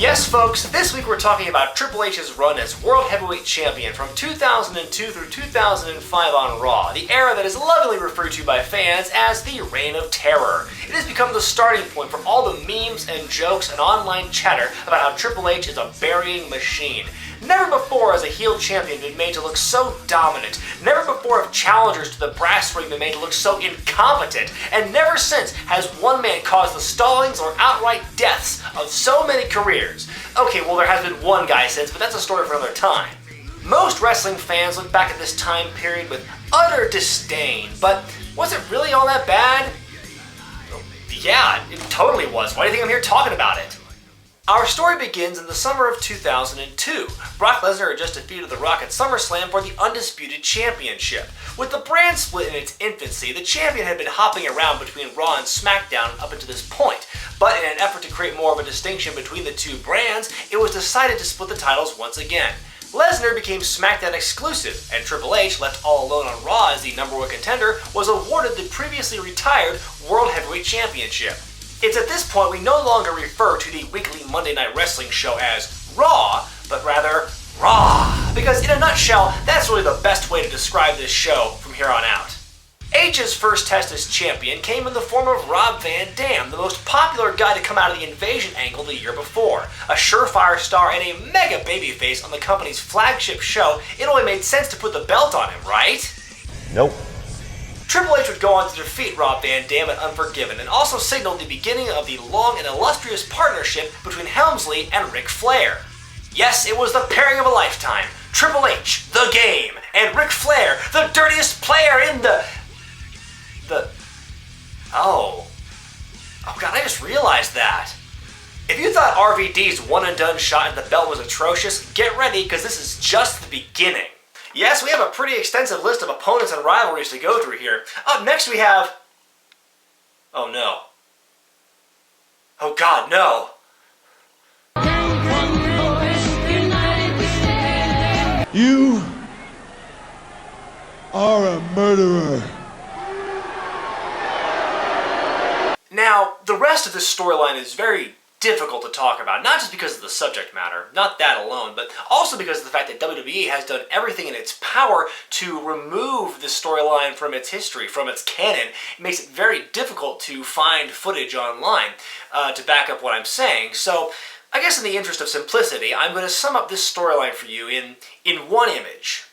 Yes, folks, this week we're talking about Triple H's run as World Heavyweight Champion from 2002 through 2005 on Raw, the era that is lovingly referred to by fans as the Reign of Terror. It has become the starting point for all the memes and jokes and online chatter about how Triple H is a burying machine. Never before has a heel champion been made to look so dominant. Never before have challengers to the brass ring been made to look so incompetent. And never since has one man caused the stallings or outright deaths of so many careers. Okay, well there has been one guy since, but that's a story for another time. Most wrestling fans look back at this time period with utter disdain, but was it really all that bad? Yeah, it totally was. Why do you think I'm here talking about it? Our story begins in the summer of 2002. Brock Lesnar had just defeated The Rock at SummerSlam for the Undisputed Championship. With the brand split in its infancy, the champion had been hopping around between Raw and SmackDown up until this point. But in an effort to create more of a distinction between the two brands, it was decided to split the titles once again. Lesnar became SmackDown exclusive, and Triple H, left all alone on Raw as the #1 contender, was awarded the previously retired World Heavyweight Championship. It's at this point we no longer refer to the weekly Monday Night Wrestling show as Raw, but rather Raw. Because in a nutshell, that's really the best way to describe this show from here on out. H's first test as champion came in the form of Rob Van Dam, the most popular guy to come out of the Invasion angle the year before. A surefire star and a mega babyface on the company's flagship show, it only made sense to put the belt on him, right? Nope. Triple H would go on to defeat Rob Van Dam at Unforgiven and also signaled the beginning of the long and illustrious partnership between Helmsley and Ric Flair. Yes, it was the pairing of a lifetime. Triple H, the Game, and Ric Flair, the dirtiest player in the... Oh god, I just realized that. If you thought RVD's one-and-done shot at the belt was atrocious, get ready, because this is just the beginning. Yes, we have a pretty extensive list of opponents and rivalries to go through here. Up next we have... Oh no. Oh god, no. You are a murderer. Now, the rest of this storyline is very difficult to talk about, not just because of the subject matter, not that alone, but also because of the fact that WWE has done everything in its power to remove this storyline from its history, from its canon. It makes it very difficult to find footage online to back up what I'm saying. So, I guess in the interest of simplicity, I'm going to sum up this storyline for you in one image.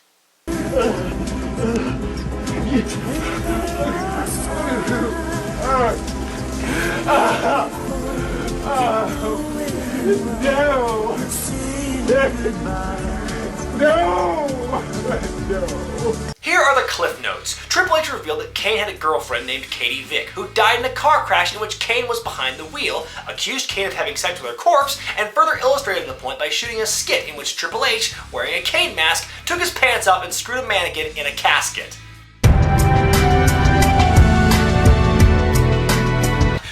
No! Here are the cliff notes. Triple H revealed that Kane had a girlfriend named Katie Vick, who died in a car crash in which Kane was behind the wheel, accused Kane of having sex with her corpse, and further illustrated the point by shooting a skit in which Triple H, wearing a Kane mask, took his pants up and screwed a mannequin in a casket.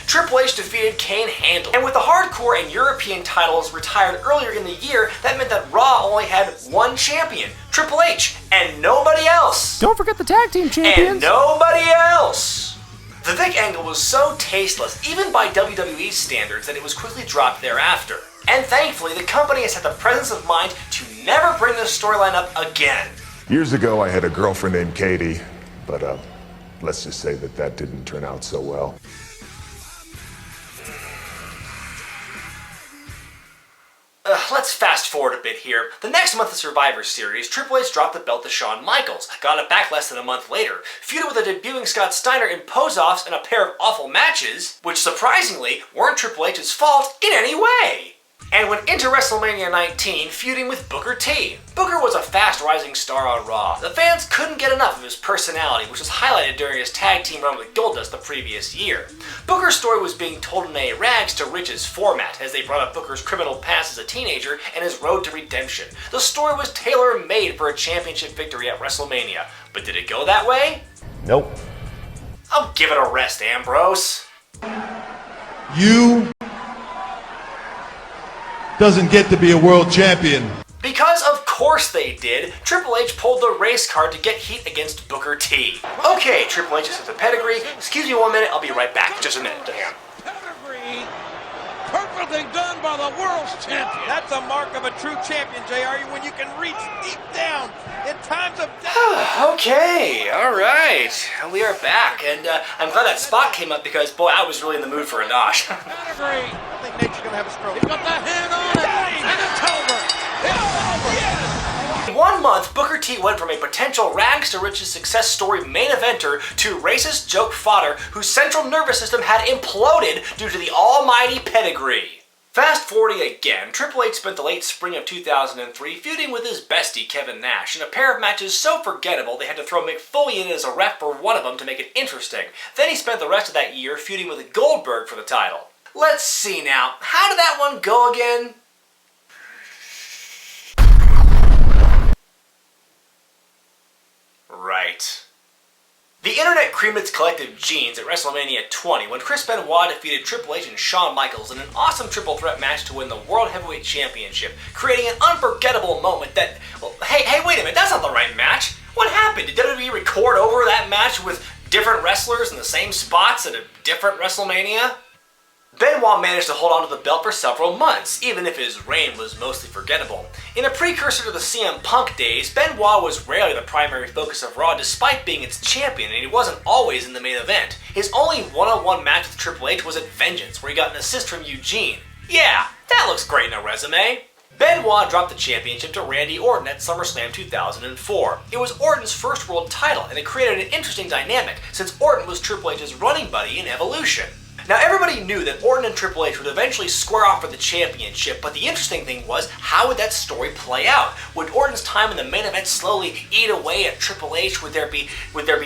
Triple H defeated Kane handily, and with the hardcore and European titles retired earlier in the year, that meant that Raw only had one champion, Triple H, and nobody else. Don't forget the tag team champions. And nobody else. The Vic angle was so tasteless, even by WWE standards, that it was quickly dropped thereafter. And thankfully, the company has had the presence of mind to never bring this storyline up again. Years ago, I had a girlfriend named Katie, but let's just say that didn't turn out so well. Let's fast forward a bit here. The next month of Survivor Series, Triple H dropped the belt to Shawn Michaels, got it back less than a month later, feuded with a debuting Scott Steiner in pose-offs and a pair of awful matches, which surprisingly weren't Triple H's fault in any way. And went into WrestleMania 19 feuding with Booker T. Booker was a fast-rising star on Raw. The fans couldn't get enough of his personality, which was highlighted during his tag team run with Goldust the previous year. Booker's story was being told in a rags to riches format, as they brought up Booker's criminal past as a teenager and his road to redemption. The story was tailor-made for a championship victory at WrestleMania. But did it go that way? Nope. I'll give it a rest, Ambrose. You doesn't get to be a world champion. Because of course they did, Triple H pulled the race card to get heat against Booker T. Okay, Triple H has the pedigree. Excuse me 1 minute, I'll be right back. Just a minute. Hang on. Pedigree? Purple nothing done by the world's champion. That's a mark of a true champion, JR, when you can reach deep down in times of doubt. Okay, alright. We are back, and I'm glad that spot came up because, boy, I was really in the mood for a nosh. I think Nate's going to have a stroke. He's got the hand on it, and it's over. It's over. Yes. In 1 month, Booker T went from a potential rags to riches success story main eventer to racist joke fodder whose central nervous system had imploded due to the almighty pedigree. Fast forwarding again, Triple H spent the late spring of 2003 feuding with his bestie Kevin Nash in a pair of matches so forgettable they had to throw Mick Foley in as a ref for one of them to make it interesting. Then he spent the rest of that year feuding with Goldberg for the title. Let's see now, how did that one go again? Right. The internet creamed its collective genes at WrestleMania 20 when Chris Benoit defeated Triple H and Shawn Michaels in an awesome triple threat match to win the World Heavyweight Championship, creating an unforgettable moment that, well, hey, wait a minute, that's not the right match. What happened? Did WWE record over that match with different wrestlers in the same spots at a different WrestleMania? Benoit managed to hold on to the belt for several months, even if his reign was mostly forgettable. In a precursor to the CM Punk days, Benoit was rarely the primary focus of Raw despite being its champion, and he wasn't always in the main event. His only one-on-one match with Triple H was at Vengeance, where he got an assist from Eugene. Yeah, that looks great in a resume. Benoit dropped the championship to Randy Orton at SummerSlam 2004. It was Orton's first world title, and it created an interesting dynamic, since Orton was Triple H's running buddy in Evolution. Now, everybody knew that Orton and Triple H would eventually square off for the championship, but the interesting thing was, how would that story play out? Would Orton's time in the main event slowly eat away at Triple H? Would there be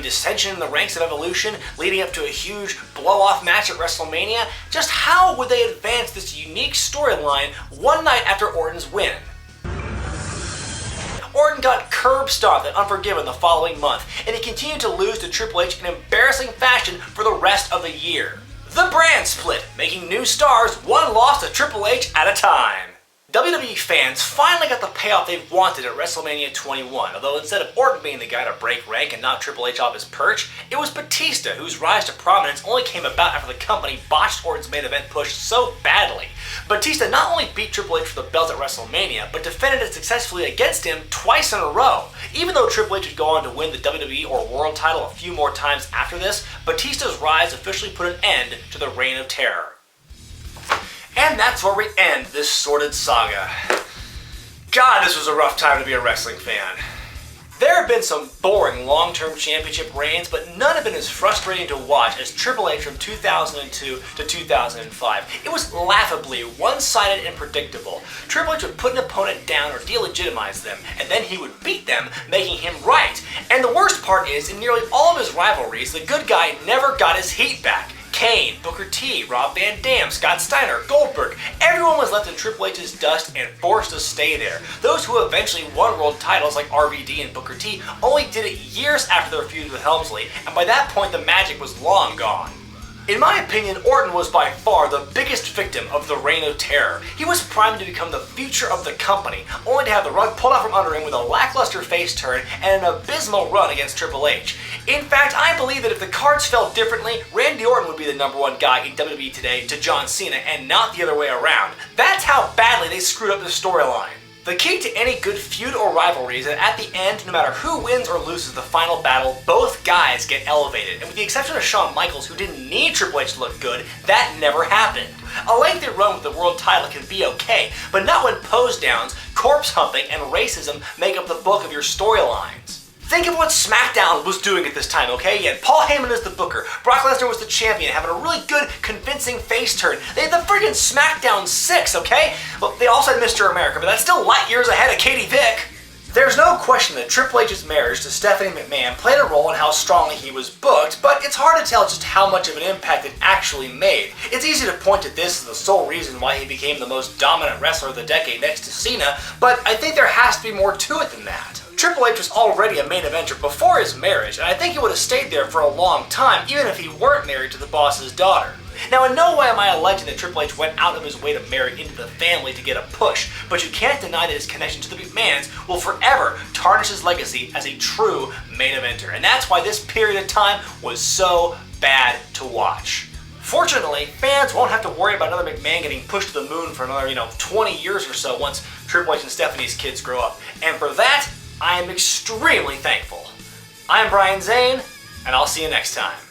dissension in the ranks of Evolution, leading up to a huge blow-off match at WrestleMania? Just how would they advance this unique storyline one night after Orton's win? Orton got curb stomped at Unforgiven the following month, and he continued to lose to Triple H in embarrassing fashion for the rest of the year. The brand split, making new stars one loss to Triple H at a time. WWE fans finally got the payoff they wanted at WrestleMania 21, although instead of Orton being the guy to break rank and knock Triple H off his perch, it was Batista whose rise to prominence only came about after the company botched Orton's main event push so badly. Batista not only beat Triple H for the belt at WrestleMania, but defended it successfully against him twice in a row. Even though Triple H would go on to win the WWE or World title a few more times after this, Batista's rise officially put an end to the Reign of Terror. And that's where we end this sordid saga. God, this was a rough time to be a wrestling fan. There have been some boring long-term championship reigns, but none have been as frustrating to watch as Triple H from 2002 to 2005. It was laughably one-sided and predictable. Triple H would put an opponent down or delegitimize them, and then he would beat them, making him right. And the worst part is, in nearly all of his rivalries, the good guy never got his heat back. Kane, Booker T, Rob Van Dam, Scott Steiner, Goldberg, everyone was left in Triple H's dust and forced to stay there. Those who eventually won world titles like RVD and Booker T only did it years after their feud with Helmsley, and by that point the magic was long gone. In my opinion, Orton was by far the biggest victim of the Reign of Terror. He was primed to become the future of the company, only to have the rug pulled out from under him with a lackluster face turn and an abysmal run against Triple H. In fact, I believe that if the cards fell differently, Randy Orton would be the #1 guy in WWE today to John Cena and not the other way around. That's how badly they screwed up the storyline. The key to any good feud or rivalry is that at the end, no matter who wins or loses the final battle, both guys get elevated. And with the exception of Shawn Michaels, who didn't need Triple H to look good, that never happened. A lengthy run with the world title can be okay, but not when pose downs, corpse humping, and racism make up the bulk of your storylines. Think of what SmackDown was doing at this time, okay? You had Paul Heyman as the booker, Brock Lesnar was the champion, having a really good, convincing face turn. They had the friggin' SmackDown 6, okay? Well, they also had Mr. America, but that's still light years ahead of Katie Vick. There's no question that Triple H's marriage to Stephanie McMahon played a role in how strongly he was booked, but it's hard to tell just how much of an impact it actually made. It's easy to point to this as the sole reason why he became the most dominant wrestler of the decade next to Cena, but I think there has to be more to it than that. Triple H was already a main eventer before his marriage, and I think he would have stayed there for a long time, even if he weren't married to the boss's daughter. Now, in no way am I alleging that Triple H went out of his way to marry into the family to get a push, but you can't deny that his connection to the McMahons will forever tarnish his legacy as a true main eventer, and that's why this period of time was so bad to watch. Fortunately, fans won't have to worry about another McMahon getting pushed to the moon for another, 20 years or so once Triple H and Stephanie's kids grow up. And for that, I am extremely thankful. I'm Brian Zane, and I'll see you next time.